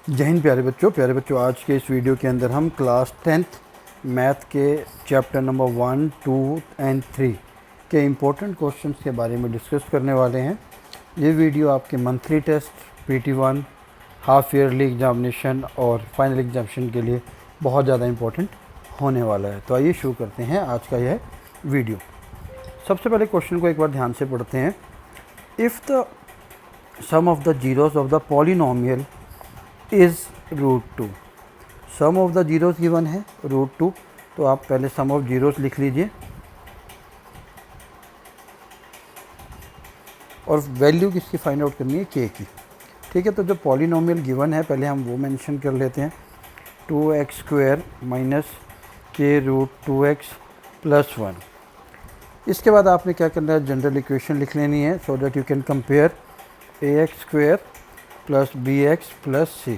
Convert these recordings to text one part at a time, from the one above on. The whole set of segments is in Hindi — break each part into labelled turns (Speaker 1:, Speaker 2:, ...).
Speaker 1: जय हिंद प्यारे बच्चों, आज के इस वीडियो के अंदर हम क्लास 10th मैथ के चैप्टर नंबर 1, 2 एंड 3 के इम्पोर्टेंट क्वेश्चंस के बारे में डिस्कस करने वाले हैं। ये वीडियो आपके monthly test, PT1, half yearly examination और फाइनल एग्जामिनेशन के लिए बहुत ज़्यादा इम्पोर्टेंट होने वाला है। तो आइए शुरू करते हैं आज का यह वीडियो। सबसे पहले क्वेश्चन को एक बार ध्यान से पढ़ते हैं। If the sum of the zeros of the polynomial is √2, sum of the zeros given है √2, तो आप पहले सम ऑफ जीरोस लिख लीजिए और वैल्यू किसकी फाइंड आउट करनी है, के की। ठीक है, तो जो पॉलिनोमियल गिवन है पहले हम वो मेंशन कर लेते हैं। 2x² माइनस के √2x + 1। इसके बाद आपने क्या करना है, जनरल इक्वेशन लिख लेनी है so that you can compare ax² + bx + c।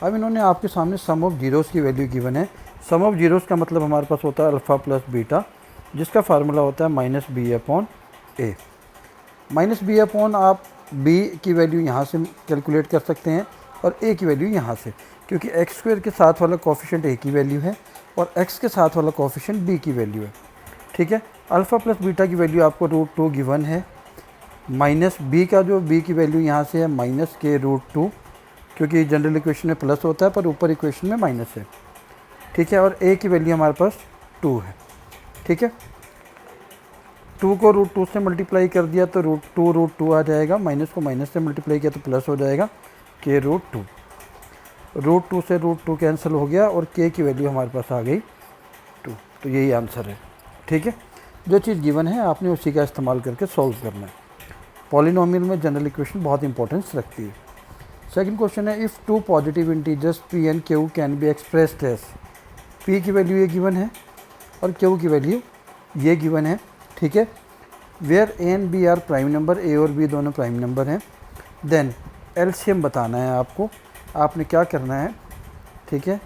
Speaker 1: अब इन्होंने आपके सामने सम ऑफ जीरोस की वैल्यू गिवन है। सम ऑफ जीरोस का मतलब हमारे पास होता है अल्फ़ा प्लस बीटा, जिसका फार्मूला होता है -b/a। -b/ आप b की वैल्यू यहाँ से कैलकुलेट कर सकते हैं और a की वैल्यू यहाँ से, क्योंकि x² के साथ वाला कोफिशिएंट a की वैल्यू है और x के साथ वाला कोफिशिएंट b की वैल्यू है। ठीक है, अल्फ़ा प्लस बीटा की वैल्यू आपको √2 गिवन है, माइनस b का जो b की वैल्यू यहाँ से है -k√2, क्योंकि जनरल इक्वेशन में प्लस होता है पर ऊपर इक्वेशन में माइनस है। ठीक है, और a की वैल्यू हमारे पास 2 है। ठीक है, 2 को √2 से मल्टीप्लाई कर दिया तो √2 आ जाएगा, माइनस को माइनस से मल्टीप्लाई किया तो प्लस हो जाएगा k√2। √2 से √2 कैंसिल हो गया और k की वैल्यू हमारे पास आ गई 2। तो यही आंसर है। ठीक है, जो चीज़ गिवन है आपने उसी का इस्तेमाल करके सॉल्व करना है। पॉलिनोमियल में जनरल इक्वेशन बहुत इंपॉर्टेंस रखती है। सेकंड क्वेश्चन है, if 2 positive integers p and q can be expressed as. p की वैल्यू ये गिवन है और q की वैल्यू ये गिवन है। ठीक है, where a and b are prime number, a और b दोनों प्राइम नंबर हैं। देन एलसीएम बताना है आपको। आपने क्या करना है, ठीक है,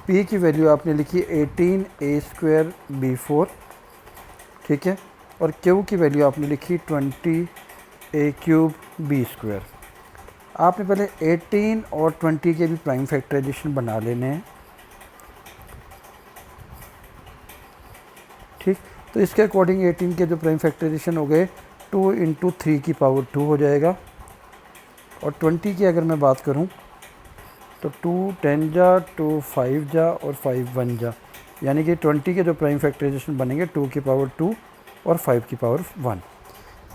Speaker 1: p की वैल्यू आपने लिखी 18a² b4। ठीक है, और q की वैल्यू आपने लिखी 20a³ b²। आपने पहले 18 और 20 के भी प्राइम फैक्टराइजेशन बना लेने हैं। ठीक, तो इसके अकॉर्डिंग 18 के जो प्राइम फैक्टराइजेशन हो गए 2 × 3 की पावर 2 हो जाएगा। और 20 की अगर मैं बात करूं तो 2 10 जा, 2 5 जा और 5 1 जा, यानी कि 20 के जो प्राइम फैक्टराइजेशन बनेंगे 2 की पावर 2 और 5 की पावर 1।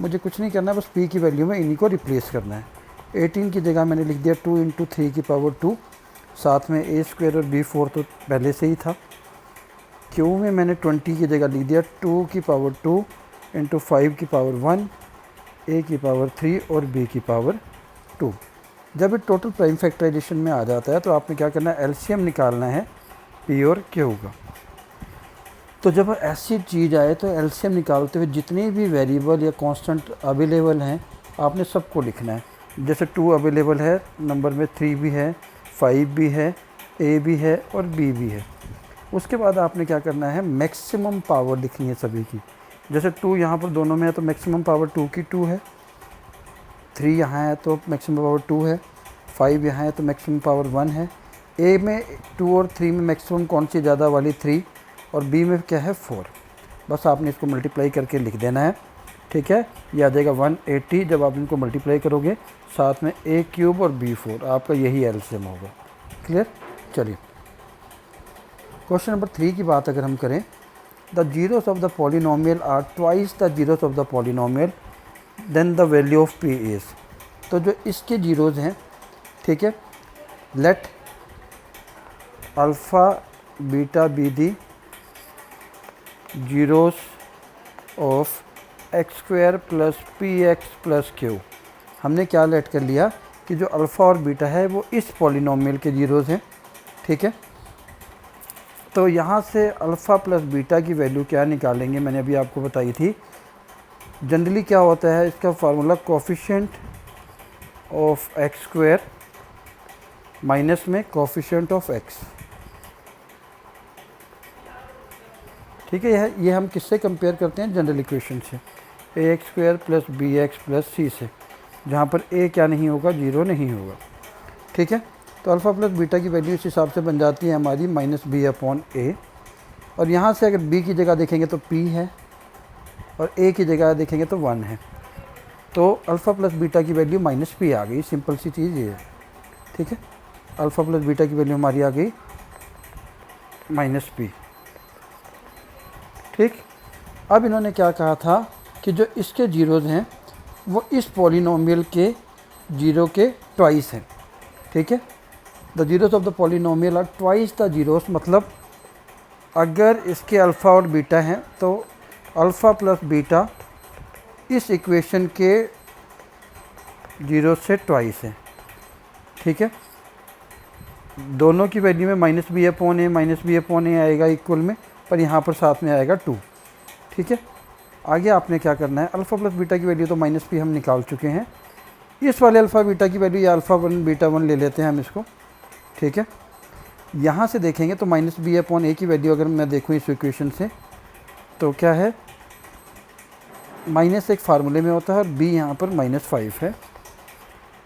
Speaker 1: मुझे कुछ नहीं करना है, बस p की वैल्यू में इन्हीं को रिप्लेस करना है। 18 की जगह मैंने लिख दिया 2 × 3 की पावर 2, साथ में a² और b4 तो पहले से ही था। q में मैंने 20 की जगह लिख दिया 2 की पावर 2 × 5 की पावर 1, a की पावर 3 और b की पावर 2। जब ये टोटल प्राइम फैक्टराइजेशन में आ जाता है तो आपने क्या करना है, एलसीएम निकालना है p और q का। तो जब ऐसी चीज़ आए तो एलसीएम निकालते हुए जितने भी वेरिएबल या कांस्टेंट अवेलेबल हैं आपने सबको लिखना है। जैसे 2 अवेलेबल है, नंबर में 3 भी है, 5 भी है, a भी है और b भी है। उसके बाद आपने क्या करना है, मैक्सिमम पावर लिखनी है सभी की। जैसे 2 यहाँ पर दोनों में है तो मैक्सिमम पावर 2 की 2 है, 3 यहाँ है तो मैक्सिमम पावर 2 है, 5 यहाँ है तो मैक्सिमम पावर 1 है। a में 2 और 3 में मैक्सिमम कौन सी ज़्यादा वाली 3, और b में क्या है 4। बस आपने इसको मल्टीप्लाई करके लिख देना है। ठीक है, ये आ जाएगा 180 जब आप इनको मल्टीप्लाई करोगे, साथ में a³ और b4, आपका यही एलसीएम होगा। क्लियर। चलिए क्वेश्चन नंबर 3 की बात अगर हम करें, the zeros of the polynomial are twice the zeros of the polynomial, then the value of p is. तो जो इसके जीरोस हैं, ठीक है, let alpha beta be the zeros of x² + px + q। हमने क्या लेट कर लिया कि जो अल्फ़ा और बीटा है वो इस पॉलिनोमियल के जीरोस हैं। ठीक है, तो यहाँ से अल्फ़ा प्लस बीटा की वैल्यू क्या निकालेंगे, मैंने अभी आपको बताई थी। जनरली क्या होता है इसका formula, coefficient of x² minus में कोफिशिएंट ऑफ x। ठीक है, ये हम किससे कंपेयर करते हैं, जनरल इक्वेशन से, ax² + bx + c से, जहाँ पर a क्या नहीं होगा, 0 नहीं होगा। ठीक है, तो अल्फ़ा प्लस बीटा की वैल्यू इस हिसाब से बन जाती है हमारी -b/a। और यहाँ से अगर b की जगह देखेंगे तो p है और a की जगह देखेंगे तो 1 है। तो अल्फ़ा प्लस बीटा की वैल्यू -p आ गई। सिंपल सी चीज़ ये है, ठीक है। अल्फ़ा प्लस बीटा की वैल्यू हमारी आ गई -p, ठीक। अब इन्होंने क्या कहा था कि जो इसके जीरोज़ हैं वो इस पॉलिनोमियल के जीरो के ट्वाइस हैं, ठीक है। The zeros of the polynomial are twice the zeros, मतलब अगर इसके अल्फ़ा और बीटा हैं तो अल्फ़ा प्लस बीटा इस इक्वेशन के जीरो से ट्वाइस है, ठीक है। दोनों की वैल्यू में -b/a आएगा इक्वल में, पर यहाँ पर साथ में आएगा 2, ठीक है। आगे आपने क्या करना है, अल्फ़ा प्लस बीटा की वैल्यू तो -p हम निकाल चुके हैं। इस वाले अल्फ़ा बीटा की वैल्यू या अल्फ़ा 1 बीटा 1 ले लेते हैं हम इसको, ठीक है। यहाँ से देखेंगे तो -b/a की वैल्यू अगर मैं देखूँ इस इक्वेशन से तो क्या है, माइनस एक फार्मूले में होता है और b यहाँ पर -5 है,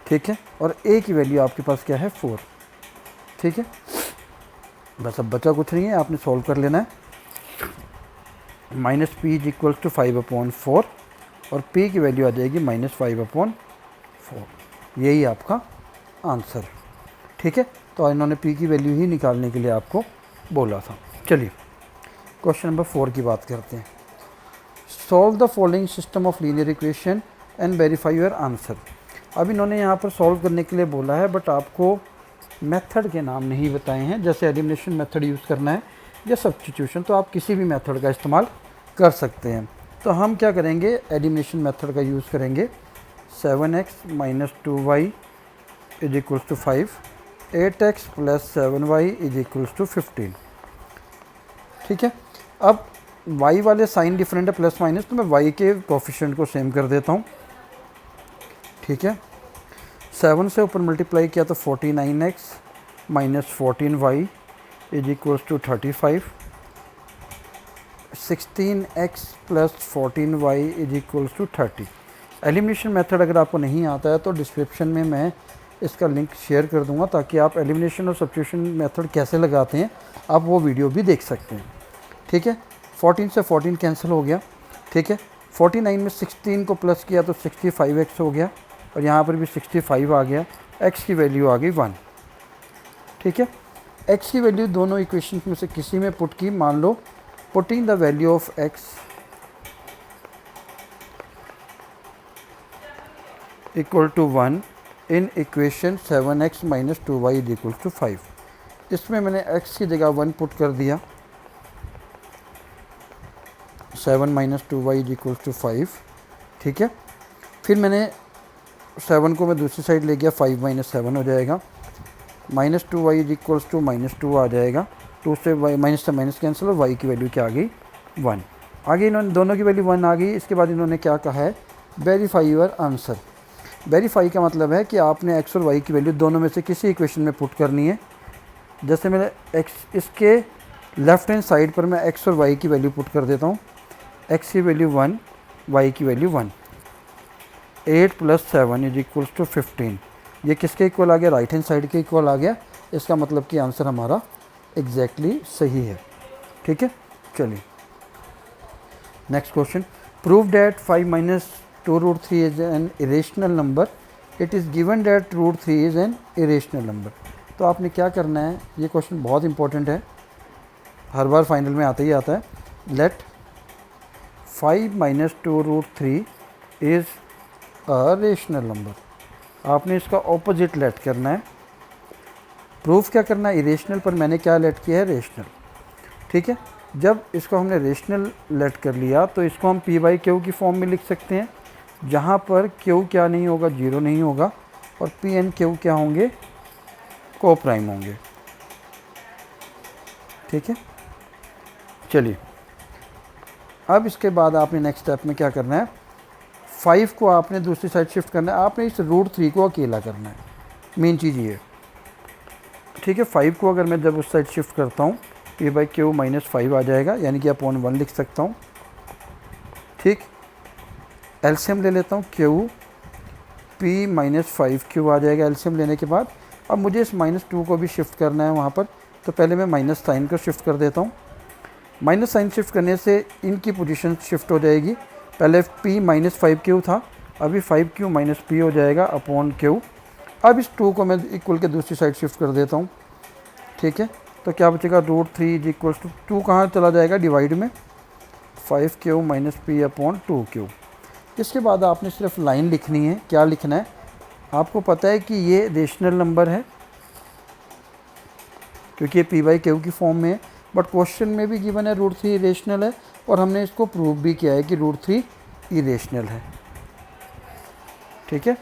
Speaker 1: ठीक है। और a की वैल्यू आपके पास क्या है 4, ठीक है। बस अब बचा कुछ नहीं है, आपने सॉल्व कर लेना है। -p इज इक्वल टू 5/4 और p की वैल्यू आ जाएगी -5/4। यही आपका आंसर, ठीक है। तो इन्होंने p की वैल्यू ही निकालने के लिए आपको बोला था। चलिए क्वेश्चन नंबर 4 की बात करते हैं। Solve the following system of linear equation and verify your answer. अब इन्होंने यहाँ पर सॉल्व करने के लिए बोला है, बट आपको मेथड के नाम नहीं बताए हैं, जैसे एलिमिनेशन मेथड यूज़ करना है या सब्स्टिट्यूशन, तो आप किसी भी मेथड का इस्तेमाल कर सकते हैं। तो हम क्या करेंगे, एलिमिनेशन मेथड का यूज़ करेंगे। 7x - 2y is equals to 5, 8x + 7y is equals to 15, ठीक है। अब y वाले साइन डिफरेंट है प्लस माइनस, तो मैं y के कोफिशिएंट को सेम कर देता हूँ, ठीक है। 7 से ऊपर मल्टीप्लाई किया तो 49x - 14y is equals to 35, 16x + 14y is equals to 30। Elimination method अगर आपको नहीं आता है तो डिस्क्रिप्शन में मैं इसका लिंक शेयर कर दूंगा, ताकि आप एलिमिनेशन और सब्स्टिट्यूशन मेथड कैसे लगाते हैं आप वो वीडियो भी देख सकते हैं, ठीक है। 14 से 14 कैंसिल हो गया, ठीक है। 49 में 16 को प्लस किया तो 65x हो गया और यहाँ पर भी 65 आ गया। x की वैल्यू आ गई 1, ठीक है। x की वैल्यू दोनों इक्वेशन में से किसी में पुट की, मान लो putting the value of x equal to 1 in equation 7x - 2y is equal to 5। इसमें मैंने x की जगह 1 पुट कर दिया, 7 - 2y इज इक्वल टू 5, ठीक है। फिर मैंने 7 को मैं दूसरी साइड ले गया, 5 - 7 हो जाएगा, -2y इज इक्वल्स टू -2 आ जाएगा। 2 से माइनस से माइनस कैंसिल और y की वैल्यू क्या आ गई 1। आगे इन्होंने दोनों की वैल्यू 1 आ गई। इसके बाद इन्होंने क्या कहा है, वेरीफाई योर आंसर। वेरीफाई का मतलब है कि आपने x और y की वैल्यू दोनों में से किसी इक्वेशन में पुट करनी है। जैसे मैंने x इसके लेफ्ट हैंड साइड पर मैं x और y की वैल्यू पुट कर देता हूँ। x की वैल्यू 1, y की वैल्यू 1। 8 + 7 is equals to 15। ये किसके इक्वल आ गया, राइट हैंड साइड के इक्वल आ गया। इसका मतलब कि आंसर हमारा एग्जैक्टली सही है, ठीक है। चलिए next question. Prove that 5 - 2√3 is an irrational number, it is given that √3 is an irrational number. तो आपने क्या करना है, ये क्वेश्चन बहुत इंपॉर्टेंट है, हर बार फाइनल में आता ही आता है। Let 5 - 2√3 is a rational number. आपने इसका ऑपोजिट लेट करना है। प्रूफ क्या करना है, इरेशनल, पर मैंने क्या लेट किया है, रेशनल, ठीक है। जब इसको हमने रेशनल लेट कर लिया तो इसको हम p/q की फॉर्म में लिख सकते हैं, जहाँ पर q क्या नहीं होगा, 0 नहीं होगा, और p एंड q क्या होंगे, को प्राइम होंगे, ठीक है। चलिए अब इसके बाद आपने नेक्स्ट स्टेप में क्या करना है, 5 को आपने दूसरी साइड शिफ्ट करना है। आपने इस √3 को अकेला करना है, मेन चीज़ ये, ठीक है। 5 को अगर मैं जब उस साइड शिफ्ट करता हूँ p/q -5 आ जाएगा, यानी कि अपॉन 1 लिख सकता हूँ, ठीक। एलसीएम ले लेता हूँ, q p - 5q आ जाएगा एलसीएम लेने के बाद। अब मुझे इस -2 को भी शिफ्ट करना है वहाँ पर, तो पहले मैं माइनस साइन को शिफ्ट कर देता हूँ। माइनस साइन शिफ्ट करने से इनकी पोजीशन शिफ्ट हो जाएगी। पहले p -5q था, अभी 5q - p हो जाएगा अपॉन q। अब इस 2 को मैं इक्वल के दूसरी साइड शिफ्ट कर देता हूँ, ठीक है। तो क्या बचेगा, √3 इज इक्वल टू 2 कहाँ चला जाएगा डिवाइड में, 5q - p अपॉन 2q। इसके बाद आपने सिर्फ लाइन लिखनी है। क्या लिखना है, आपको पता है कि ये रेशनल नंबर है क्योंकि ये p/q की फॉर्म में है, बट क्वेश्चन में भी गिवन है √3 इरेशनल है, और हमने इसको प्रूव भी किया है कि √3 इरेशनल है, ठीक है।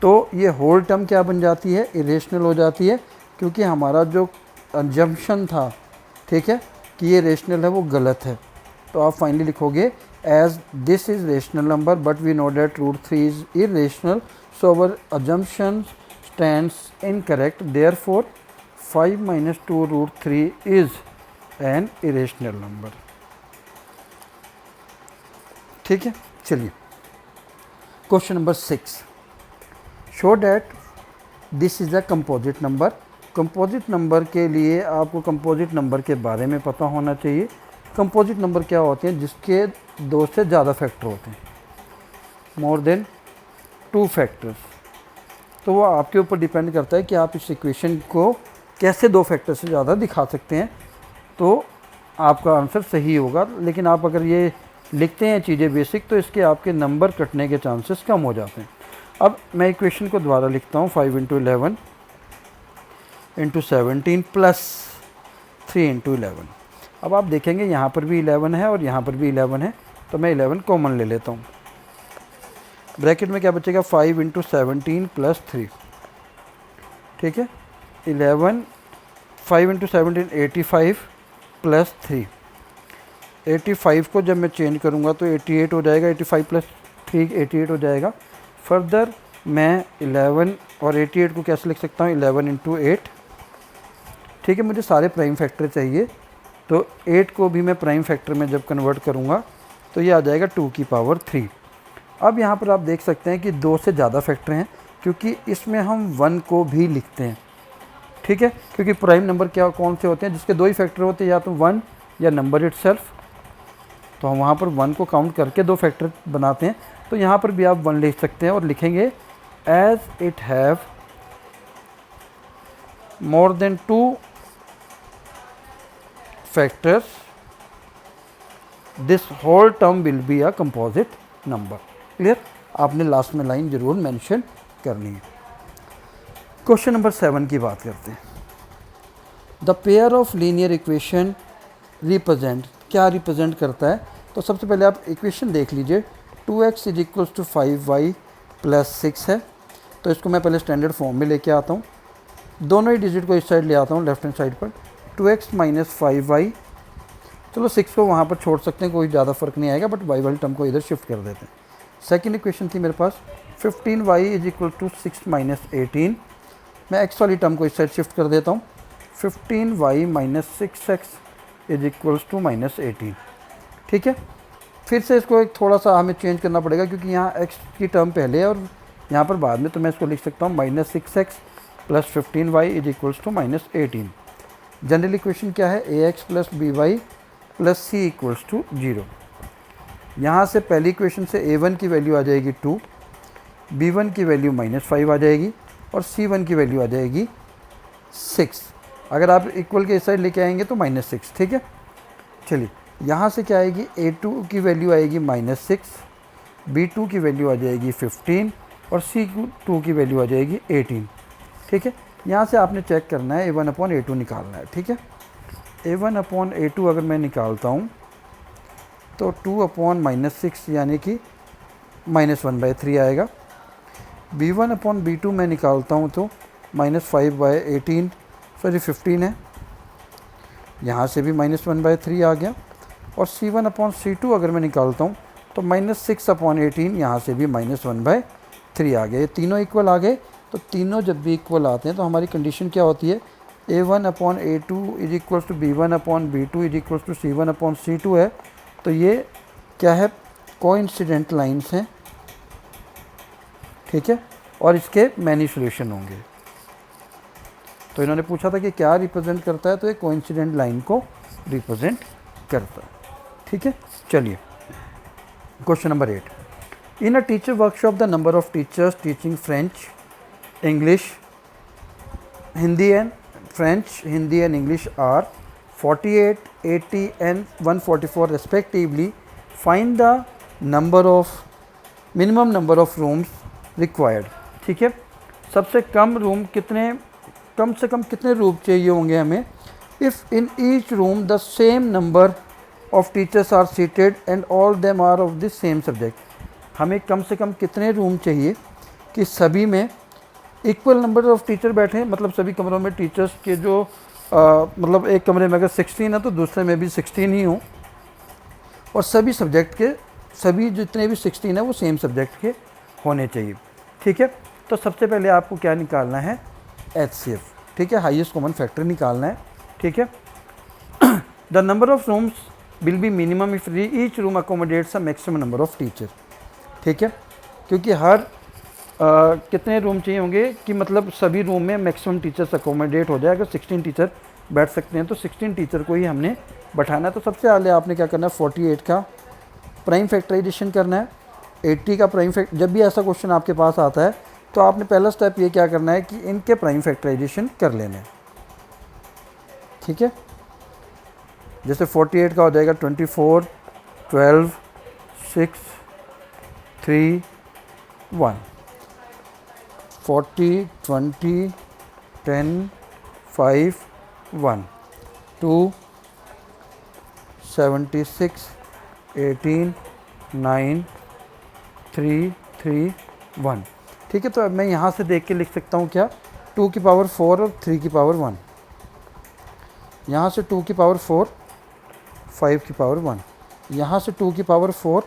Speaker 1: तो ये होल टर्म क्या बन जाती है, इरेशनल हो जाती है, क्योंकि हमारा जो अजम्पशन था, ठीक है, कि ये रेशनल है, वो गलत है। तो आप फाइनली लिखोगे as this is rational number but we know that √3 is irrational, so our assumption stands incorrect, therefore 5 - 2 √3 is an irrational number, ठीक है। चलिए question number 6, show that this is a composite number. Composite number के लिए आपको कंपोजिट नंबर के बारे में पता होना चाहिए। कंपोजिट नंबर क्या होते हैं, जिसके 2 से ज़्यादा फैक्टर होते हैं, मोर देन 2 फैक्टर्स। तो वो आपके ऊपर डिपेंड करता है कि आप इस इक्वेशन को कैसे 2 फैक्टर से ज़्यादा दिखा सकते हैं, तो आपका आंसर सही होगा। लेकिन आप अगर ये लिखते हैं चीज़ें बेसिक, तो इसके आपके नंबर कटने के चांसेस कम हो जाते हैं। अब मैं इक्वेशन को दोबारा लिखता हूँ, 5 × 11 × 17 प्लस 3 × 11। अब आप देखेंगे यहाँ पर भी 11 है और यहाँ पर भी 11 है, तो मैं 11 कॉमन ले लेता हूँ। ब्रैकेट में क्या बचेगा, 5 × 17 प्लस 3, ठीक है। 11 5 × 17 85 प्लस 3। 85 को जब मैं चेंज करूँगा तो 88 हो जाएगा, 85 प्लस 3 88 हो जाएगा। फर्दर मैं 11 और 88 को कैसे लिख सकता हूँ, 11 × 8, ठीक है। मुझे सारे प्राइम फैक्टर चाहिए, तो 8 को भी मैं प्राइम फैक्टर में जब कन्वर्ट करूँगा तो ये आ जाएगा 2 की पावर 3। अब यहाँ पर आप देख सकते हैं कि 2 से ज़्यादा फैक्टर हैं, क्योंकि इसमें हम 1 को भी लिखते हैं, ठीक है। क्योंकि प्राइम नंबर क्या कौन से होते हैं, जिसके 2 ही फैक्टर होते हैं, या तो 1 या नंबर इटसेल्फ। तो हम वहाँ पर 1 को काउंट करके 2 फैक्टर बनाते हैं। तो यहाँ पर भी आप 1 लिख सकते हैं और लिखेंगे as it have more than 2 factors this whole term will be a composite number. Clear, आपने लास्ट में लाइन जरूर मेंशन करनी है। क्वेश्चन नंबर 7 की बात करते हैं। The pair of linear equation represent, क्या रिप्रेजेंट करता है, तो सबसे पहले आप इक्वेशन देख लीजिए। 2x = 5y + 6 है, तो इसको मैं पहले स्टैंडर्ड फॉर्म में लेके आता हूँ। दोनों ही डिजिट को इस साइड ले आता हूँ, लेफ्ट हैंड साइड पर। 2x - 5y, चलो 6 को वहाँ पर छोड़ सकते हैं, कोई ज़्यादा फर्क नहीं आएगा, बट y वाली टर्म को इधर शिफ्ट कर देते हैं। सेकेंड इक्वेशन थी मेरे पास 15y = 6 - 18, मैं x वाली टर्म को इस साइड शिफ्ट कर देता हूँ। 15y - 6x = -18, ठीक है। फिर से इसको एक थोड़ा सा हमें चेंज करना पड़ेगा, क्योंकि यहाँ x की टर्म पहले है और यहाँ पर बाद में, तो मैं इसको लिख सकता हूँ -6x + 15y = -18। जनरल इक्वेशन क्या है, ax + by + c = 0। यहाँ से पहली इक्वेशन से a1 की वैल्यू आ जाएगी 2, b1 की वैल्यू -5 आ जाएगी और c1 की वैल्यू आ जाएगी 6। अगर आप इक्वल के इस साइड लेके आएंगे तो -6, ठीक है। चलिए यहाँ से क्या आएगी, a2 की वैल्यू आएगी -6, b2 की वैल्यू आ जाएगी 15 और c2 की वैल्यू आ जाएगी 18, ठीक है। यहाँ से आपने चेक करना है a1/a2 निकालना है, ठीक है। a1/a2 अगर मैं निकालता हूँ तो 2/-6 यानी कि -1/3 आएगा। b1/b2 मैं निकालता हूँ तो -5/18 सॉरी 15 है, यहाँ से भी -1/3 आ गया। और c1/c2 अगर मैं निकालता हूँ तो -6/18, यहाँ से भी -1/3 आ गया। ये तीनों इक्वल आ गए। तो तीनों जब भी इक्वल आते हैं तो हमारी कंडीशन क्या होती है, a1/a2 = b1/b2 = c1/c2 है। तो ये क्या है, कोइंसिडेंट लाइंस हैं, ठीक है, और इसके मैनी सॉल्यूशन होंगे। तो इन्होंने पूछा था कि क्या रिप्रेजेंट करता है, तो ये कोइंसिडेंट लाइन को रिप्रेजेंट करता है। ठीक है, चलिए question number 8। In a teacher workshop the number of teachers teaching French, English, Hindi and English are 48, 80 and 144 respectively. Find the minimum number of rooms required. ठीक है, सबसे कम रूम कितने, कम से कम कितने रूम चाहिए होंगे हमें। If in each room the same number of teachers are seated and all them are of the same subject. हमें कम से कम कितने रूम चाहिए कि सभी में इक्वल नंबर ऑफ टीचर बैठे, मतलब सभी कमरों में टीचर्स के जो मतलब एक कमरे में अगर 16 है तो दूसरे में भी 16 ही हो, और सभी सब्जेक्ट के सभी जितने भी 16 है वो सेम सब्जेक्ट के होने चाहिए। ठीक है, तो सबसे पहले आपको क्या निकालना है, HCF। ठीक है, हाईएस्ट कॉमन फैक्टर निकालना है। ठीक है, the number of rooms will be minimum if each room accommodates a maximum number of teacher. ठीक है, क्योंकि हर कितने रूम चाहिए होंगे कि मतलब सभी रूम में मैक्सिमम टीचर्स अकोमोडेट हो जाए। अगर 16 टीचर बैठ सकते हैं तो 16 टीचर को ही हमने बैठाना है। तो सबसे पहले आपने क्या करना है, 48 का प्राइम फैक्टराइजेशन करना है, 80 का प्राइम फैक्ट। जब भी ऐसा क्वेश्चन आपके पास आता है तो आपने पहला स्टेप ये क्या करना है कि इनके प्राइम फैक्टराइजेशन कर लेना है। ठीक है, जैसे 48 का हो जाएगा 24, 12, 6, 3, 1, 40, 20, 10, 5, 1, 2, 76, 18, 9, 3, 3, 1। ठीक है, तो अब मैं यहाँ से देख के लिख सकता हूँ क्या, 2 की पावर 4 और 3 की पावर 1। यहाँ से 2 की पावर 4, 5 की पावर 1, यहाँ से 2 की पावर 4,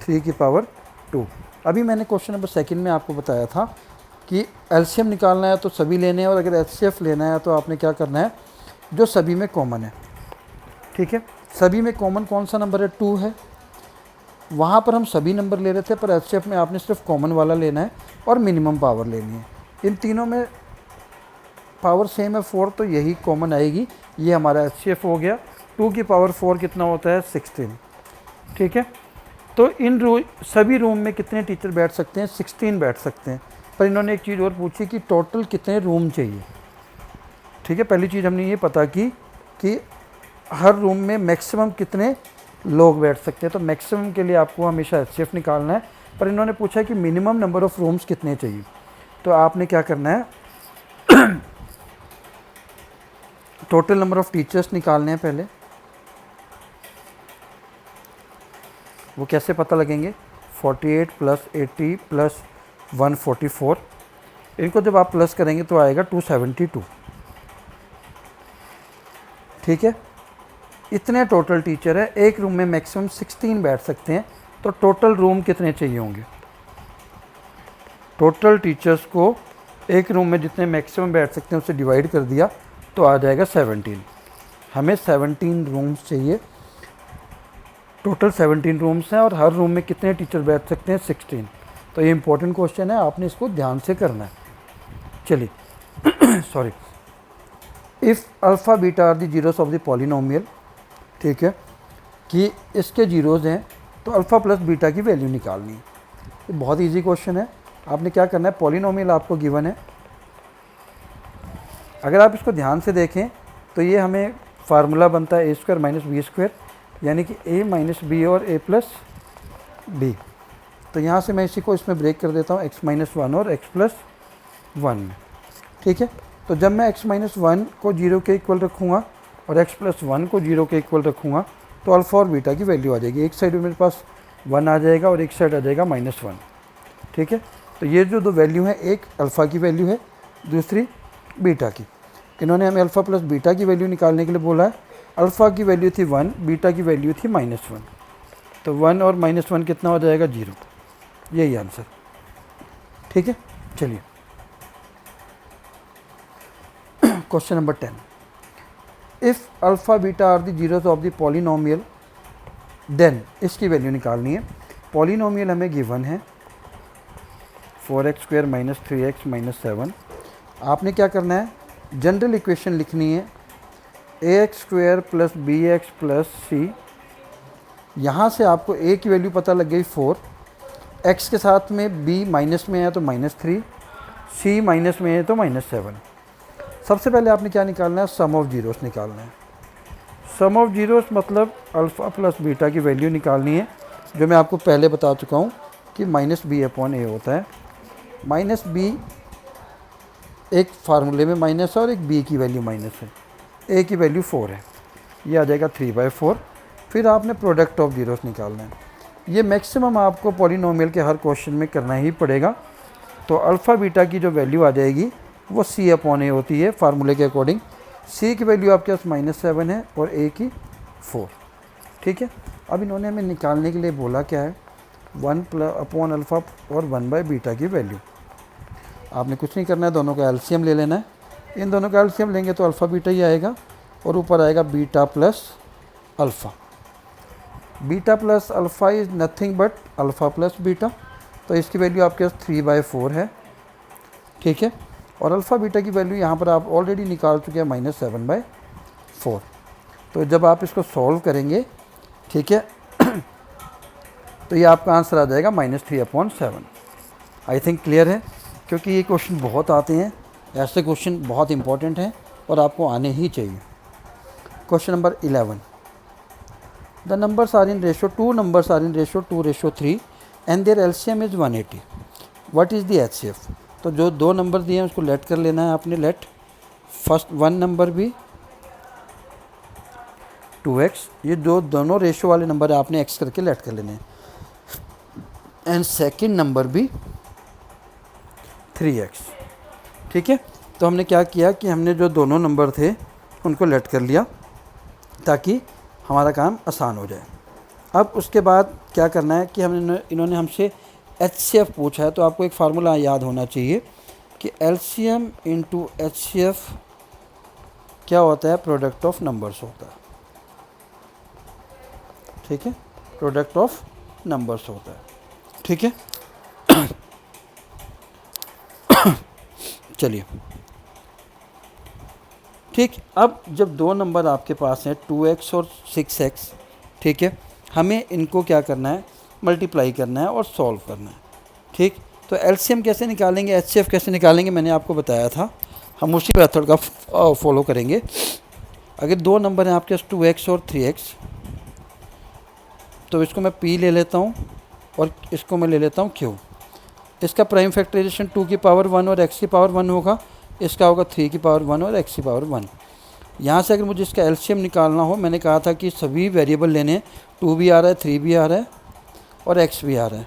Speaker 1: 3 की पावर 2। अभी मैंने क्वेश्चन नंबर 2 में आपको बताया था कि एलसीएम निकालना है तो सभी लेने हैं, और अगर एचसीएफ लेना है तो आपने क्या करना है, जो सभी में कॉमन है। ठीक है, सभी में कॉमन कौन सा नंबर है, 2 है। वहाँ पर हम सभी नंबर ले रहे थे, पर एचसीएफ में आपने सिर्फ कॉमन वाला लेना है और मिनिमम पावर लेनी है। इन तीनों में पावर सेम है 4, तो यही कॉमन आएगी, ये हमारा एचसीएफ हो गया। 2 की पावर 4 कितना होता है, 16। ठीक है, तो इन सभी रूम में कितने टीचर बैठ सकते हैं, 16 बैठ सकते हैं। पर इन्होंने एक चीज़ और पूछी कि टोटल कितने रूम चाहिए। ठीक है, पहली चीज़ हमने ये पता की कि हर रूम में मैक्सिमम कितने लोग बैठ सकते हैं, तो मैक्सिमम के लिए आपको हमेशा एचसीएफ निकालना है। पर इन्होंने पूछा कि मिनिमम नंबर ऑफ़ रूम्स कितने चाहिए, तो आपने क्या करना है, टोटल नंबर ऑफ़ टीचर्स निकालने हैं पहले। वो कैसे पता लगेंगे, 48 + 80 + 144, इनको जब आप प्लस करेंगे तो आएगा 272। ठीक है, इतने टोटल टीचर है, एक रूम में मैक्सिमम 16 बैठ सकते हैं, तो टोटल रूम कितने चाहिए होंगे। टोटल टीचर्स को एक रूम में जितने मैक्सिमम बैठ सकते हैं उससे डिवाइड कर दिया तो आ जाएगा 17। हमें 17 रूम्स चाहिए, टोटल 17 रूम्स हैं, और हर रूम में कितने टीचर बैठ सकते हैं, 16। तो ये इंपॉर्टेंट क्वेश्चन है, आपने इसको ध्यान से करना है। चलिए sorry, if alpha beta are the zeros of the polynomial. ठीक है, कि इसके जीरोज़ हैं तो अल्फ़ा प्लस बीटा की वैल्यू निकालनी है। ये बहुत इजी क्वेश्चन है। आपने क्या करना है, पॉलिनोमियल आपको गिवन है, अगर आप इसको ध्यान से देखें तो ये हमें फार्मूला बनता है a² - b², यानी कि a - b और a + b। तो यहाँ से मैं इसी को इसमें ब्रेक कर देता हूँ, x - 1 और x + 1 में। ठीक है, तो जब मैं x - 1 को 0 के इक्वल रखूँगा और x + 1 को 0 के इक्वल रखूँगा तो अल्फ़ा और बीटा की वैल्यू आ जाएगी। एक साइड में मेरे पास 1 आ जाएगा और एक साइड आ जाएगा -1। ठीक है, तो ये जो दो वैल्यू हैं, एक अल्फ़ा की वैल्यू है, दूसरी बीटा की। इन्होंने हमें अल्फ़ा प्लस बीटा की वैल्यू निकालने के लिए बोला है। अल्फ़ा की वैल्यू थी 1, बीटा की वैल्यू थी -1, तो 1 और -1 कितना हो जाएगा, 0। यही आंसर। ठीक है, चलिए question number 10। If alpha beta are the zeros of the polynomial then, इसकी वैल्यू निकालनी है। पॉलिनोमियल हमें गिवन है 4x² - 3x - 7। आपने क्या करना है, जनरल इक्वेशन लिखनी है ax² plus bx plus c। यहाँ से आपको a की वैल्यू पता लग गई 4, x के साथ में b माइनस में है तो -3, c माइनस में है तो -7। सबसे पहले आपने क्या निकालना है, सम ऑफ जीरोस निकालना है। सम ऑफ जीरोस मतलब अल्फ़ा प्लस बीटा की वैल्यू निकालनी है, जो मैं आपको पहले बता चुका हूँ कि -b/a होता है। -b एक फार्मूले में माइनस है और एक b की वैल्यू माइनस है, a की वैल्यू 4 है, ये आ जाएगा 3/4। फिर आपने प्रोडक्ट ऑफ जीरोस निकालना है। ये मैक्सिमम आपको पॉलिनोमियल के हर क्वेश्चन में करना ही पड़ेगा। तो अल्फ़ा बीटा की जो वैल्यू आ जाएगी वो c/a होती है फार्मूले के अकॉर्डिंग। c की वैल्यू आपके पास -7 है और a की 4। ठीक है, अब इन्होंने हमें निकालने के लिए बोला क्या है, 1/अल्फ़ा और 1/बीटा की वैल्यू। आपने कुछ नहीं करना है, दोनों का एलसीएम ले लेना है। इन दोनों का एलसीएम लेंगे तो अल्फ़ा बीटा ही आएगा और ऊपर आएगा beta plus alpha. Beta plus alpha is nothing but alpha plus beta, तो इसकी वैल्यू आपके पास 3/4 है। ठीक है, और अल्फ़ा बीटा की वैल्यू यहाँ पर आप ऑलरेडी निकाल चुके हैं -7/4। तो जब आप इसको सॉल्व करेंगे, ठीक है, तो ये आपका आंसर आ जाएगा -3/7। आई थिंक क्लियर है, क्योंकि ये क्वेश्चन बहुत आते हैं, ऐसे क्वेश्चन बहुत इंपॉर्टेंट हैं और आपको आने ही चाहिए। Question number 11, the numbers are in ratio, 2 numbers are in ratio 2/3 and their LCM is 180. What is the HCF? तो जो 2 नंबर दिए हैं उसको लेट कर लेना है आपने। लेट फर्स्ट 1 नंबर भी 2x, ये जो दोनों रेशो वाले नंबर है आपने x करके लेट कर लेने हैं। एंड सेकेंड नंबर भी 3x। ठीक है, तो हमने क्या किया कि हमने जो दोनों नंबर थे उनको लेट कर लिया ताकि हमारा काम आसान हो जाए। अब उसके बाद क्या करना है कि इन्होंने हमसे HCF पूछा है, तो आपको एक फार्मूला याद होना चाहिए कि LCM इंटू HCF क्या होता है, प्रोडक्ट ऑफ नंबर्स होता है। ठीक है, प्रोडक्ट ऑफ नंबर्स होता है। ठीक है, चलिए ठीक। अब जब 2 नंबर आपके पास हैं 2x और 6x, ठीक है, हमें इनको क्या करना है, मल्टीप्लाई करना है और सॉल्व करना है। ठीक, तो एलसीएम कैसे निकालेंगे, एचसीएफ कैसे निकालेंगे, मैंने आपको बताया था, हम उसी मेथड का फॉलो करेंगे। अगर 2 नंबर हैं आपके पास 2x और 3x, तो इसको मैं p ले लेता हूँ और इसको मैं ले लेता हूँ q। इसका प्राइम फैक्टराइजेशन 2 की पावर 1 और x की पावर 1 होगा, इसका होगा 3 की पावर 1 और x की पावर 1। यहाँ से अगर मुझे इसका एलसीएम निकालना हो, मैंने कहा था कि सभी वेरिएबल लेने हैं, 2 भी आ रहा है, 3 भी आ रहा है और x भी आ रहा है,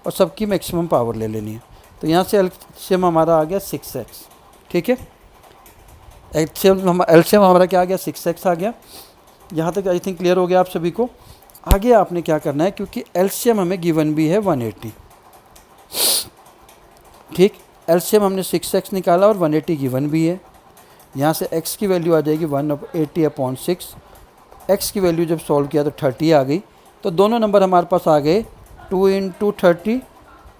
Speaker 1: और सबकी मैक्सिमम पावर ले लेनी है। तो यहाँ से एलसीएम हमारा आ गया 6x। ठीक है, एलसीएम हमारा क्या आ गया, 6x आ गया। यहाँ तक आई थिंक क्लियर हो गया आप सभी को। आगे आपने क्या करना है, क्योंकि एलसीएम हमें गिवन भी है 180। ठीक, एलसीएम हमने 6x निकाला और 180 गिवन भी है। यहाँ से x की वैल्यू आ जाएगी 180/6। x की वैल्यू जब सॉल्व किया तो 30 आ गई। तो दोनों नंबर हमारे पास आ गए 2 × 30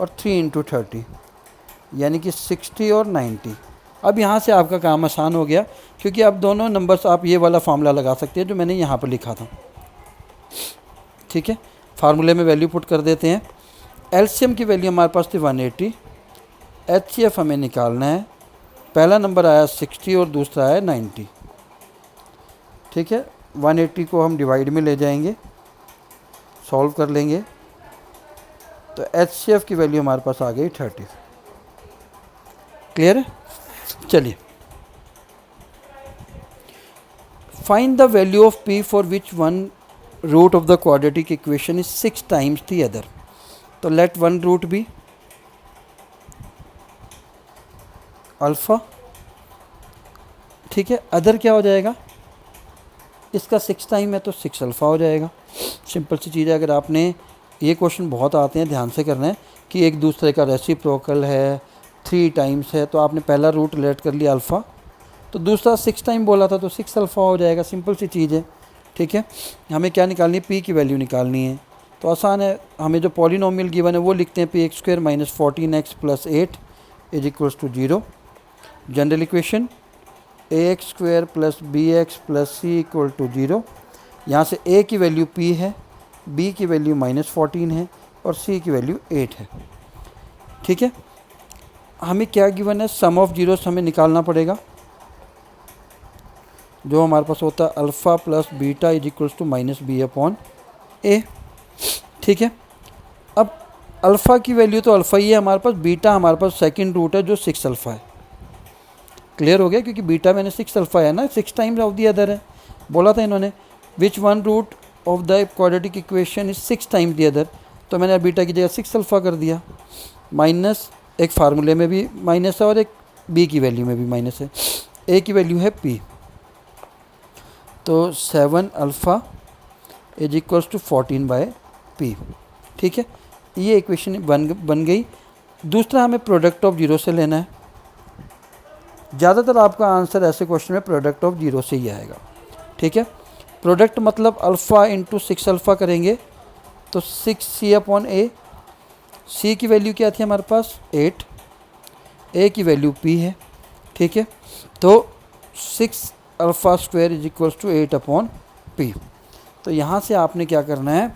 Speaker 1: और 3 × 30, यानी कि 60 और 90। अब यहाँ से आपका काम आसान हो गया, क्योंकि अब दोनों नंबर्स आप ये वाला फार्मूला लगा सकते हैं जो मैंने यहाँ पर लिखा था। ठीक है, फार्मूले में वैल्यू पुट कर देते हैं। एलसीएम की वैल्यू हमारे पास थी 180, एचसीएफ हमें निकालना है। पहला नंबर आया 60 और दूसरा आया 90। ठीक है, 180 को हम डिवाइड में ले जाएंगे, सॉल्व कर लेंगे, तो एचसीएफ की वैल्यू हमारे पास आ गई 30। क्लियर है, चलिए। Find the value of p for which one root of the quadratic equation is 6 times the other. तो let one root be alpha. ठीक है, अदर क्या हो जाएगा, इसका 6 टाइम है तो 6 अल्फ़ा हो जाएगा। सिंपल सी चीज़ है। अगर आपने ये क्वेश्चन बहुत आते हैं, ध्यान से करना है कि एक दूसरे का रेसिप्रोकल है, 3 टाइम्स है, तो आपने पहला रूट लेट कर लिया अल्फ़ा, तो दूसरा 6 टाइम बोला था तो 6 अल्फ़ा हो जाएगा। सिंपल सी चीज़ है। ठीक है, हमें क्या निकालनी है, p की वैल्यू निकालनी है। तो आसान है, हमें जो पॉलिनोमियल गिवन है वो लिखते हैं px² - 14x + 8 = 0। General equation ax square plus bx plus C equal to 0। यहाँ से a की वैल्यू p है, b की वैल्यू -14 है और c की वैल्यू 8 है। ठीक है, हमें क्या गिवन है, सम ऑफ जीरोस हमें निकालना पड़ेगा, जो हमारे पास होता है alpha plus beta is equals to -b/a। ठीक है, अब अल्फ़ा की वैल्यू तो अल्फ़ा ही है हमारे पास, बीटा हमारे पास सेकंड रूट है जो 6 अल्फ़ा है। क्लियर हो गया, क्योंकि बीटा मैंने 6 अल्फ़ा है ना, 6 टाइम्स ऑफ द अदर है, बोला था इन्होंने which one root of the quadratic equation is 6 times the other, तो मैंने बीटा की जगह 6 अल्फ़ा कर दिया, माइनस एक फार्मूले में भी माइनस है और एक बी की वैल्यू में भी माइनस है, ए की वैल्यू है पी, तो 7 alpha is equals to 14/p। ठीक है, ये इक्वेशन बन गई। दूसरा हमें प्रोडक्ट ऑफ जीरो से लेना है। ज़्यादातर आपका आंसर ऐसे क्वेश्चन में प्रोडक्ट ऑफ जीरो से ही आएगा। ठीक है, प्रोडक्ट मतलब अल्फ़ा इंटू 6 अल्फ़ा करेंगे तो 6c/a, c की वैल्यू क्या थी हमारे पास 8, a की वैल्यू p है। ठीक है, तो 6 alpha square is equals to 8/p। तो यहाँ से आपने क्या करना है,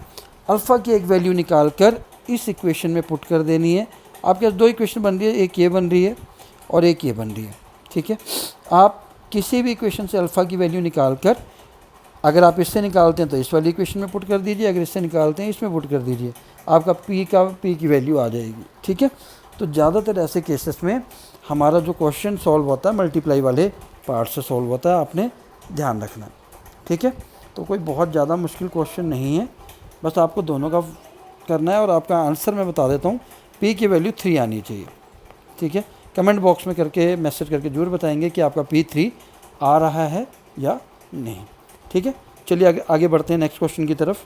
Speaker 1: अल्फ़ा की एक वैल्यू निकाल कर इस इक्वेशन में पुट कर देनी है। आपके पास दो इक्वेशन बन रही है, एक ये बन रही है और एक ये बन रही है। ठीक है, आप किसी भी इक्वेशन से अल्फ़ा की वैल्यू निकाल कर, अगर आप इससे निकालते हैं तो इस वाली इक्वेशन में पुट कर दीजिए, अगर इससे निकालते हैं इसमें पुट कर दीजिए, आपका p की वैल्यू आ जाएगी। ठीक है, तो ज़्यादातर ऐसे केसेस में हमारा जो क्वेश्चन सॉल्व होता है मल्टीप्लाई वाले पार्ट से सॉल्व होता है, आपने ध्यान रखना। ठीक है, तो कोई बहुत ज़्यादा मुश्किल क्वेश्चन नहीं है, बस आपको दोनों का करना है और आपका आंसर मैं बता देता हूँ, p की वैल्यू 3 आनी चाहिए। ठीक है, कमेंट बॉक्स में करके मैसेज करके ज़रूर बताएंगे कि आपका p 3 आ रहा है या नहीं। ठीक है, चलिए आगे बढ़ते हैं नेक्स्ट क्वेश्चन की तरफ।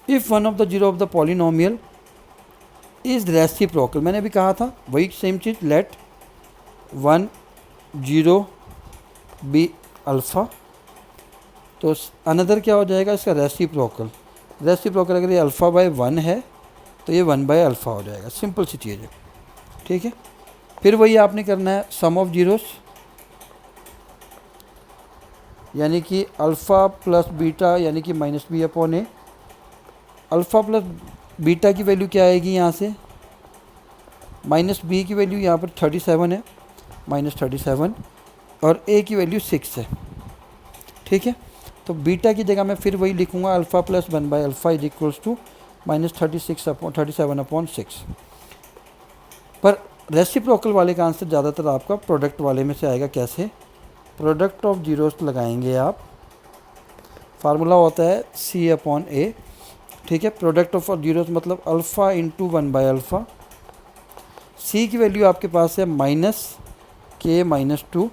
Speaker 1: If one of the zero of the polynomial is reciprocal, मैंने भी कहा था वही सेम चीज़, लेट 1 0 बी अल्फ़ा, तो अनदर क्या हो जाएगा इसका रेसिप्रोकल। रेसिप्रोकल अगर ये अल्फ़ा/1 है तो ये 1/अल्फ़ा हो जाएगा, सिंपल सी चीज़ है। ठीक है, फिर वही आपने करना है सम ऑफ जीरोस, यानी कि अल्फ़ा प्लस बीटा यानी कि -b/a। अल्फ़ा प्लस बीटा की वैल्यू क्या आएगी यहाँ से, -b की वैल्यू यहाँ पर 37 है, -37, और a की वैल्यू 6 है। ठीक है, तो बीटा की जगह मैं फिर वही लिखूँगा अल्फ़ा प्लस 1/अल्फ़ा इज इक्वल्स टू -37/6। पर रेसिप्रोकल वाले का आंसर ज़्यादातर आपका प्रोडक्ट वाले में से आएगा। कैसे, प्रोडक्ट ऑफ जीरोस लगाएंगे आप, फार्मूला होता है c/a। ठीक है, प्रोडक्ट ऑफ जीरोस मतलब अल्फ़ा इंटू 1/अल्फ़ा, c की वैल्यू आपके पास है -k-2,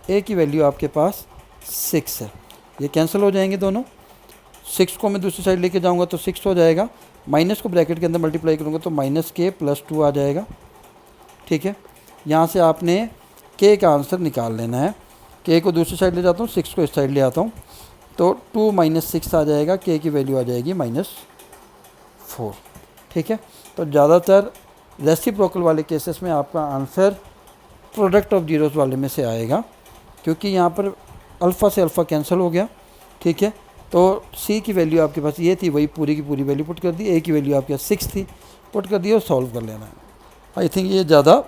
Speaker 1: a की वैल्यू आपके पास 6 है, ये कैंसिल हो जाएंगे दोनों। 6 को मैं दूसरी साइड लेके जाऊंगा तो 6 हो जाएगा, माइनस को ब्रैकेट के अंदर मल्टीप्लाई करूंगा तो -k+2 आ जाएगा। ठीक है, यहाँ से आपने k का आंसर निकाल लेना है। k को दूसरी साइड ले जाता हूँ, 6 को इस साइड ले आता हूँ, तो 2 - 6 आ जाएगा, k की वैल्यू आ जाएगी -4। ठीक है, तो ज़्यादातर रेसिप्रोकल वाले केसेस में आपका आंसर प्रोडक्ट ऑफ जीरोस वाले में से आएगा, क्योंकि यहाँ पर अल्फ़ा से अल्फ़ा कैंसिल हो गया। ठीक है, तो c की वैल्यू आपके पास ये थी, वही पूरी की पूरी वैल्यू पुट कर दी, a की वैल्यू आपके पास 6 थी, पुट कर दी और सॉल्व कर लेना है। आई थिंक ये ज़्यादा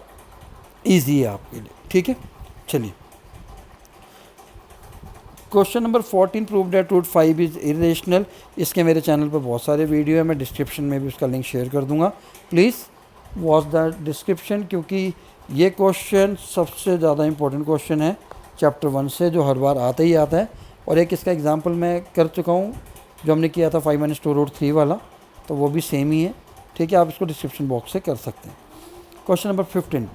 Speaker 1: ईजी है आपके लिए। ठीक है, चलिए question number 14, prove that root 5 is irrational. इसके मेरे चैनल पर बहुत सारे वीडियो है, मैं डिस्क्रिप्शन में भी उसका लिंक शेयर कर दूंगा, प्लीज़ वॉच द डिस्क्रिप्शन, क्योंकि ये क्वेश्चन सबसे ज़्यादा इंपॉर्टेंट क्वेश्चन है चैप्टर 1 से, जो हर बार आता ही आता है। और एक इसका एग्जांपल मैं कर चुका हूँ, जो हमने किया था 5-2√3 वाला, तो वो भी सेम ही है। ठीक है, आप इसको डिस्क्रिप्शन बॉक्स से कर सकते हैं। Question number 15,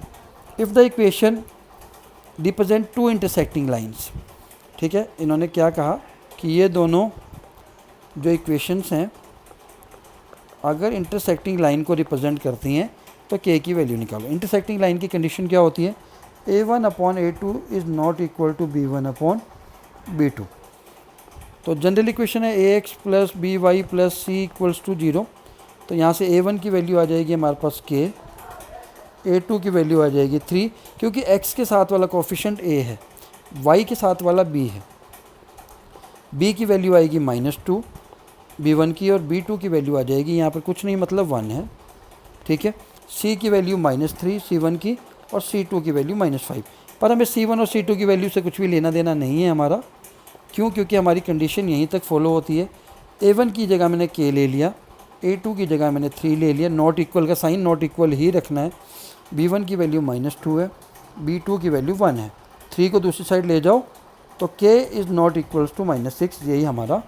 Speaker 1: if the equation represent 2 intersecting lines. ठीक है, इन्होंने क्या कहा कि ये दोनों जो इक्वेशंस हैं अगर इंटरसेक्टिंग लाइन को रिप्रेजेंट करती हैं तो k की वैल्यू निकालो। इंटरसेक्टिंग लाइन की कंडीशन क्या होती है, a1/a2 is not equal to b1/b2। तो जनरल इक्वेशन है ax + by + c = 0। तो यहाँ से a1 की वैल्यू आ जाएगी हमारे पास k, a2 की वैल्यू आ जाएगी 3, क्योंकि x के साथ वाला कोफिशेंट a है, y के साथ वाला b है। b की वैल्यू आएगी -2 b1 की, और b2 की वैल्यू आ जाएगी यहाँ पर कुछ नहीं मतलब 1 है, ठीक है। c की वैल्यू -3 c1 की, और c2 की वैल्यू -5। पर हमें c1 और c2 की वैल्यू से कुछ भी लेना देना नहीं है हमारा, क्यों? क्योंकि हमारी कंडीशन यहीं तक फॉलो होती है। a1 की जगह मैंने k ले लिया, a2 की जगह मैंने 3 ले लिया, नॉट इक्वल का साइन नॉट इक्वल ही रखना है। b1 की वैल्यू -2 है, b2 की वैल्यू 1 है, 3 को दूसरी साइड ले जाओ तो k is not equals to -6, यही हमारा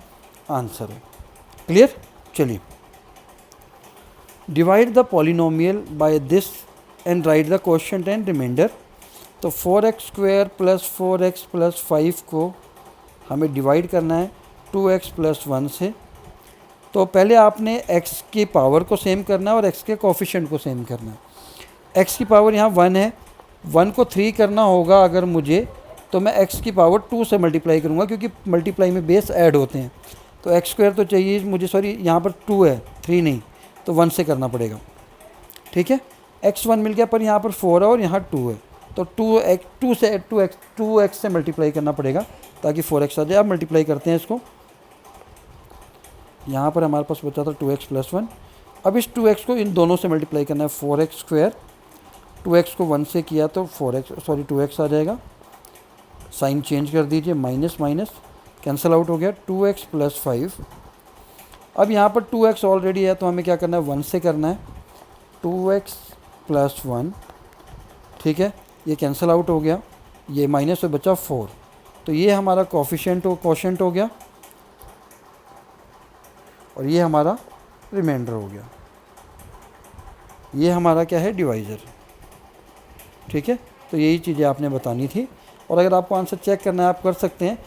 Speaker 1: आंसर है। क्लियर? चलिए, divide the polynomial by this and write the quotient and remainder. तो 4x² + 4x + 5 को हमें डिवाइड करना है 2x + 1 से। तो पहले आपने x की पावर को सेम करना है और x के कोफिशिएंट को सेम करना है। x की पावर यहाँ 1 है, 1 को 3 करना होगा अगर मुझे, तो मैं x की पावर 2 से मल्टीप्लाई करूँगा, क्योंकि मल्टीप्लाई में बेस ऐड होते हैं। तो x² तो चाहिए मुझे, सॉरी यहाँ पर 2 है 3 नहीं, तो 1 से करना पड़ेगा, ठीक है। x1 मिल गया, पर यहाँ पर 4 है और यहाँ 2 है, तो 2x से मल्टीप्लाई करना पड़ेगा ताकि 4x आ जाए। अब मल्टीप्लाई करते हैं इसको, यहाँ पर हमारे पास बचा था 2x + 1। अब इस 2x को इन दोनों से मल्टीप्लाई करना है, 4x², 2x को 1 से किया तो 2x आ जाएगा। साइन चेंज कर दीजिए, माइनस माइनस कैंसिल आउट हो गया, 2x + 5। अब यहाँ पर 2x ऑलरेडी है तो हमें क्या करना है, 1 से करना है, 2x + 1, ठीक है। ये कैंसिल आउट हो गया, ये माइनस से बचा 4, तो ये हमारा कोफिशिएंट हो गया, और ये हमारा रिमाइंडर हो गया। ये हमारा क्या है, डिवाइज़र, ठीक है। तो यही चीज़ें आपने बतानी थी, और अगर आपको आंसर चेक करना है आप कर सकते हैं।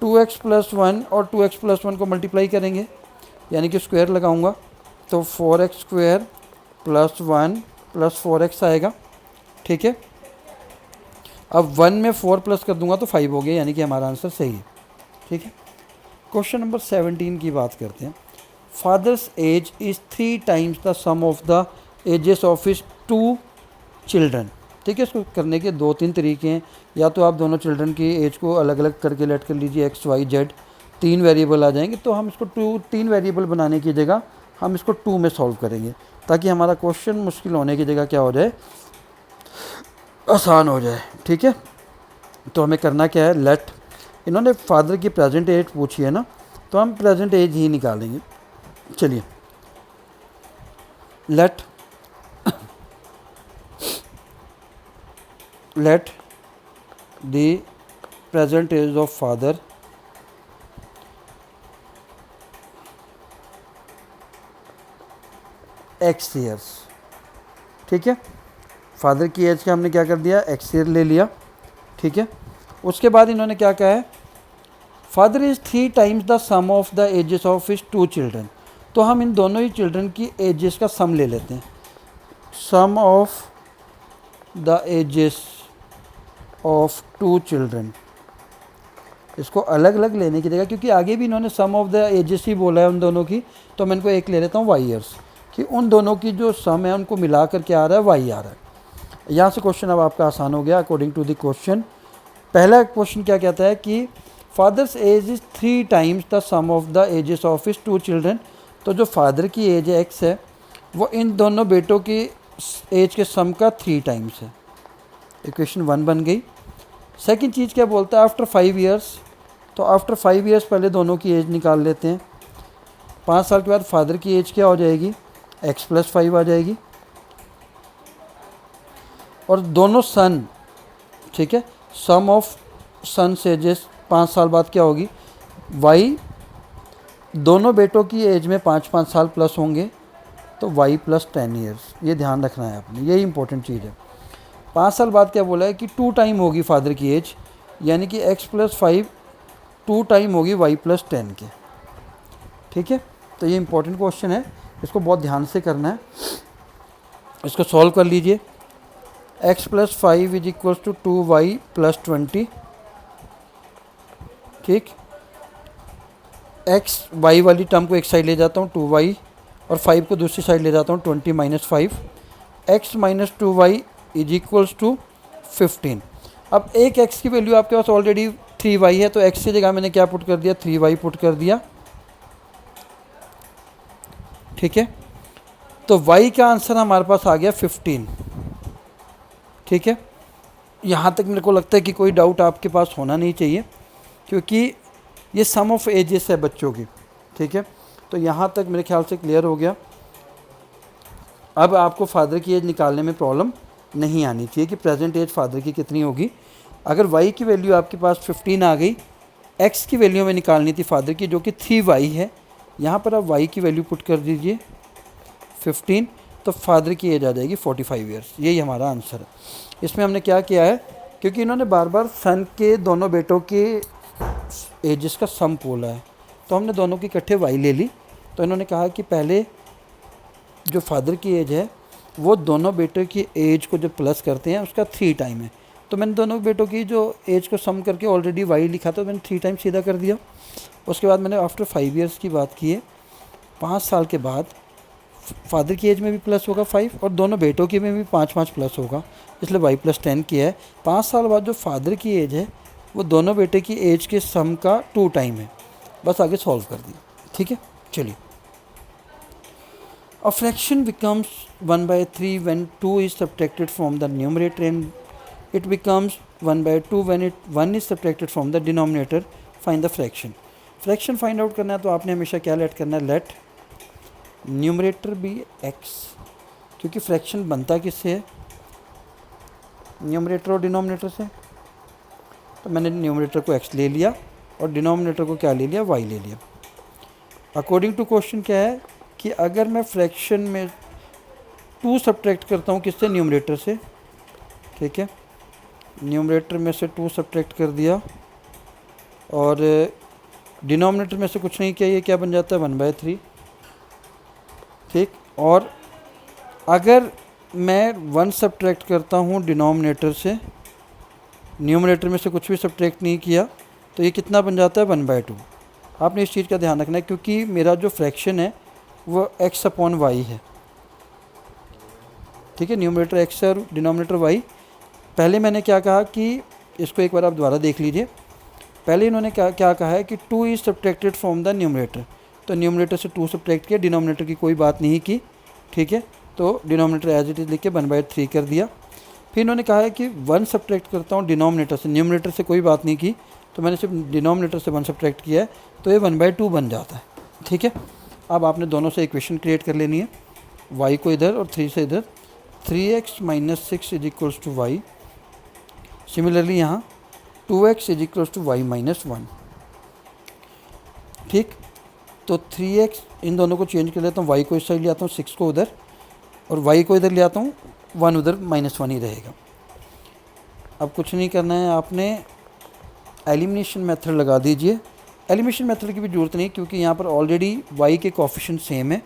Speaker 1: 2x + 1 और 2x + 1 को मल्टीप्लाई करेंगे, यानी कि स्क्वायर लगाऊंगा, तो 4x² + 1 + 4x आएगा, ठीक है। अब 1 में 4 प्लस कर दूंगा तो 5 हो गया, यानी कि हमारा आंसर सही है, ठीक है। क्वेश्चन नंबर 17 की बात करते हैं। Father's age is 3 times the sum of the ages of his 2 children, ठीक है। इसको करने के 2-3 तरीके हैं, या तो आप दोनों चिल्ड्रन की एज को अलग अलग करके लेट कर लीजिए, x, y, z 3 वेरिएबल आ जाएंगे, तो हम इसको 3 वेरिएबल बनाने की जगह हम इसको 2 में सॉल्व करेंगे, ताकि हमारा क्वेश्चन मुश्किल होने की जगह क्या हो जाए, आसान हो जाए, ठीक है। तो हमें करना क्या है, लेट, इन्होंने फादर की प्रेजेंट एज पूछी है ना, तो हम प्रेजेंट एज ही निकालेंगे। चलिए, let the present age of father x years, ठीक है। फादर की एज का हमने क्या कर दिया, x ईयर ले लिया, ठीक है। उसके बाद इन्होंने क्या कहा है, father is 3 times the sum of the ages of his 2 children. तो हम इन दोनों ही चिल्ड्रन की एजेस का सम ले लेते हैं, sum of the ages of 2 children. इसको अलग अलग लेने की जगह, क्योंकि आगे भी इन्होंने सम ऑफ द एजेस ही बोला है उन दोनों की, तो मैं इनको एक ले लेता हूँ y ईयर्स, कि उन दोनों की जो सम है उनको मिला कर क्या आ रहा है, y आ रहा है। यहाँ से क्वेश्चन अब आपका आसान हो गया अकॉर्डिंग टू द क्वेश्चन। पहला क्वेश्चन क्या कहता है कि father's age is 3 times the sum of the ages of his 2 children. तो जो फादर की एज है x है, वो इन दोनों बेटों की एज के सम का 3 टाइम्स है। इक्वेशन 1 बन गई। सेकंड चीज़ क्या बोलता है, आफ्टर 5 ईयर्स। तो आफ्टर 5 ईयर्स पहले दोनों की एज निकाल लेते हैं। 5 साल के बाद फादर की एज क्या हो जाएगी, x + 5 आ जाएगी, और दोनों सन, ठीक है, सम ऑफ सन्स एजेस 5 साल बाद क्या होगी, y, दोनों बेटों की एज में 5-5 साल प्लस होंगे, तो y + 10 ईयर्स। ये ध्यान रखना है आपने, यही इंपॉर्टेंट चीज़ है। 5 साल बाद क्या बोला है कि 2 टाइम होगी फादर की एज, यानी कि x + 5 2 टाइम होगी y + 10 के, ठीक है। तो ये इंपॉर्टेंट क्वेश्चन है, इसको बहुत ध्यान से करना है। इसको सॉल्व कर लीजिए, x + 5 = 2y + 20, ठीक। x y वाली टर्म को एक साइड ले जाता हूँ 2y, और 5 को दूसरी साइड ले जाता हूँ 20 - 5, x - 2y is equals to 15। अब एक x की वैल्यू आपके पास ऑलरेडी 3y है, तो x की जगह मैंने क्या पुट कर दिया, 3y पुट कर दिया। ठीक है, तो y का आंसर हमारे पास आ गया 15। ठीक है, यहाँ तक मेरे को लगता है कि कोई डाउट आपके पास होना नहीं चाहिए, क्योंकि ये सम ऑफ एजेस है बच्चों की। ठीक है, तो यहाँ तक मेरे ख्याल से क्लियर हो गया। अब आपको फादर की एज निकालने में प्रॉब्लम नहीं आनी चाहिए कि प्रेजेंट एज फादर की कितनी होगी। अगर y की वैल्यू आपके पास 15 आ गई, x की वैल्यू में निकालनी थी फादर की जो कि 3y है, यहाँ पर आप y की वैल्यू पुट कर दीजिए 15, तो फादर की एज आ जाएगी 45 ईयर्स। यही हमारा आंसर है। इसमें हमने क्या किया है, क्योंकि इन्होंने बार बार सन के दोनों बेटों के एजेस का सम बोला है, तो हमने दोनों की इकट्ठे y ले ली। तो इन्होंने कहा कि पहले जो फादर की एज है वो दोनों बेटों की एज को जब प्लस करते हैं उसका 3 टाइम है। तो मैंने दोनों बेटों की जो एज को सम करके ऑलरेडी y लिखा था, तो मैंने 3 टाइम सीधा कर दिया। उसके बाद मैंने आफ्टर 5 ईयर्स की बात की है, 5 साल के बाद फादर की एज में भी प्लस होगा 5 और दोनों बेटों की में भी 5 प्लस होगा, इसलिए y + 10 किया है। 5 साल बाद जो फादर की एज है वो दोनों बेटे की एज के सम का 2 टाइम है। बस आगे सॉल्व कर दिया। ठीक है, चलिए। A fraction becomes 1/3 when 2 is subtracted from the numerator and it becomes 1/2 when 1 is subtracted from the denominator. Find the fraction. Fraction find out करना है तो आपने हमेशा क्या लेट करना है, लेट न्यूमरेटर बी x, क्योंकि फ्रैक्शन बनता किससे है, न्यूमरेटर और डिनोमिनेटर से। तो मैंने न्यूमरेटर को x ले लिया और डिनोमिनेटर को क्या ले लिया, y ले लिया। अकॉर्डिंग टू क्वेश्चन क्या है कि अगर मैं फ्रैक्शन में 2 सब्ट्रैक्ट करता हूँ किससे, न्यूमरेटर से। ठीक है, न्यूमरेटर में से 2 सब्ट्रैक्ट कर दिया और डिनोमिनेटर में से कुछ नहीं किया, ये क्या बन जाता है 1/3। ठीक, और अगर मैं 1 सब्ट्रैक्ट करता हूँ डिनोमिनेटर से, न्यूमरेटर में से कुछ भी सब्ट्रैक्ट नहीं किया, तो ये कितना बन जाता है 1/2। आपने इस चीज़ का ध्यान रखना है, क्योंकि मेरा जो फ्रैक्शन है वो x/y है। ठीक है, न्यूमरेटर x है और डिनोमिनेटर y। पहले मैंने क्या कहा कि इसको एक बार आप दोबारा देख लीजिए। पहले इन्होंने क्या कहा है कि 2 is subtracted from the numerator, तो न्यूमरेटर से 2 सब्ट्रैक्ट किया, डिनोमिनेटर की कोई बात नहीं की। ठीक है, तो डिनोमिनेटर एज इट इज़ लिख के 1/3 कर दिया। फिर इन्होंने कहा है कि 1 सब्ट्रैक्ट करता हूँ डिनोमिनेटर से, न्यूमरेटर से कोई बात नहीं की, तो मैंने सिर्फ डिनोमिनेटर से 1 सब्ट्रैक्ट किया है, तो ये 1/2 बन जाता है। ठीक है, अब आपने दोनों से इक्वेशन क्रिएट कर लेनी है, y को इधर और 3 से इधर। 3x - 6 is equals to y। Similarly यहाँ 2x is equals to y - 1। ठीक, तो 3x, इन दोनों को चेंज कर लेता हूँ, y को इस साइड ले आता हूँ, 6 को उधर, और y को इधर ले आता हूँ, 1 उधर, -1 ही रहेगा। अब कुछ नहीं करना है, आपने एलिमिनेशन मेथड लगा दीजिए। एलिमिनेशन मेथड की भी ज़रूरत नहीं, क्योंकि यहाँ पर ऑलरेडी y के कोफिशिएंट सेम है,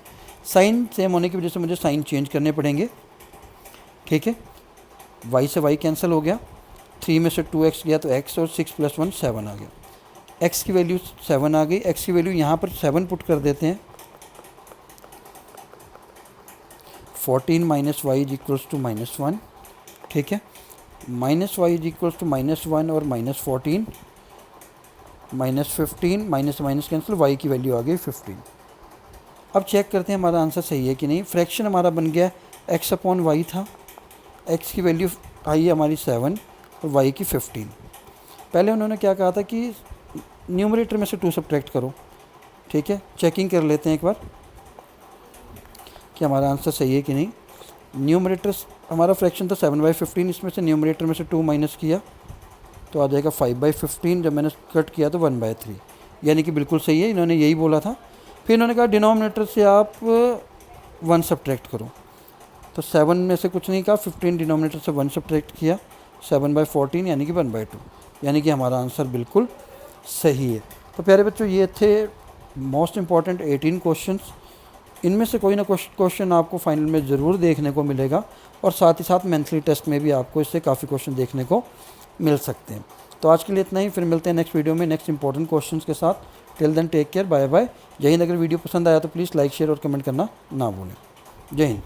Speaker 1: साइन सेम होने की वजह से मुझे साइन चेंज करने पड़ेंगे। ठीक है, y से y कैंसिल हो गया, 3 में से 2x गया तो x, और 6 + 1 7 आ गया। x की वैल्यू 7 आ गई, x की वैल्यू यहाँ पर 7 पुट कर देते हैं। 14 - y इज इक्वल्स टू -1। ठीक है, -y इज इक्वल्स टू -1 और -14, -15, माइनस कैंसिल, y की वैल्यू आ गई 15। अब चेक करते हैं हमारा आंसर सही है कि नहीं। फ्रैक्शन हमारा बन गया x/y था, x की वैल्यू आई है हमारी 7 और y की 15। पहले उन्होंने क्या कहा था कि न्यूमरेटर में से 2 सब्ट्रैक्ट करो। ठीक है, चेकिंग कर लेते हैं एक बार कि हमारा आंसर सही है कि नहीं। न्यूमरेटर हमारा फ्रैक्शन था 7/15, इसमें से न्यूमरेटर में से 2 माइनस किया तो आ जाएगा 5/15। जब मैंने कट किया तो 1/3, यानी कि बिल्कुल सही है, इन्होंने यही बोला था। फिर इन्होंने कहा डिनोमिनेटर से आप 1 सब्ट्रैक्ट करो, तो 7 में से कुछ नहीं कहा, 15 डिनोमिनेटर से 1 सब्ट्रैक्ट किया, 7/14 यानी कि 1/2, यानी कि हमारा आंसर बिल्कुल सही है। तो प्यारे बच्चों, ये थे मोस्ट इम्पॉर्टेंट 18 क्वेश्चंस। इनमें से कोई ना क्वेश्चन आपको फाइनल में ज़रूर देखने को मिलेगा, और साथ ही साथ मंथली टेस्ट में भी आपको इससे काफ़ी क्वेश्चन देखने को मिल सकते हैं। तो आज के लिए इतना ही, फिर मिलते हैं नेक्स्ट वीडियो में नेक्स्ट इंपॉर्टेंट क्वेश्चंस के साथ। Till then take care, bye bye, जय हिंद। अगर वीडियो पसंद आया तो प्लीज़ लाइक, शेयर और कमेंट करना ना भूलें। जय हिंद।